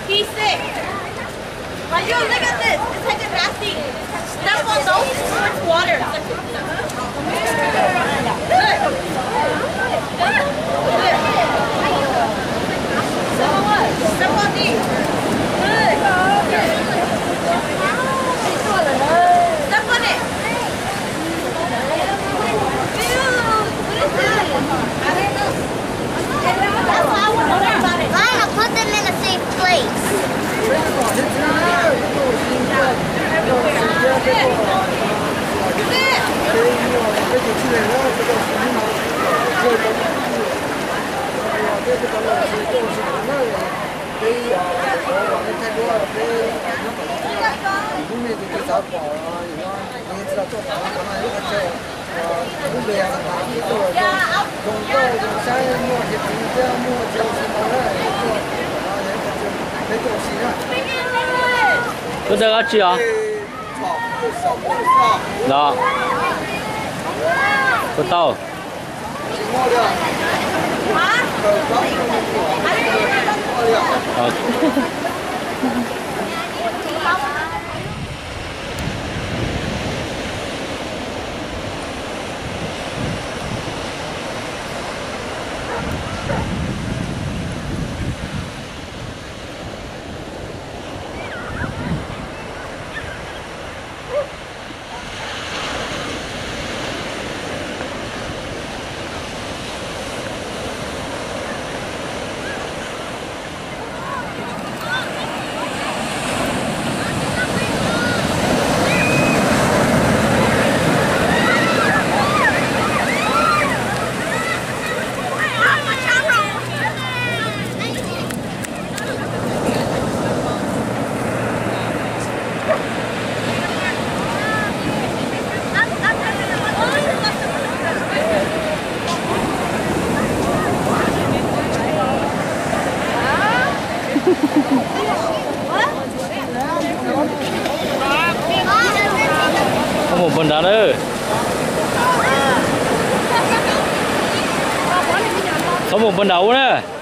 He's sick. Why you look at this? It's like a nasty. Step on those, it's water. Step on these. Step on it. That's why I want to learn about it. I'll put them in a safe place. có được ăn chưa? Đó. Có tàu. Có một phần đá nữa. Có một phần đấu nữa.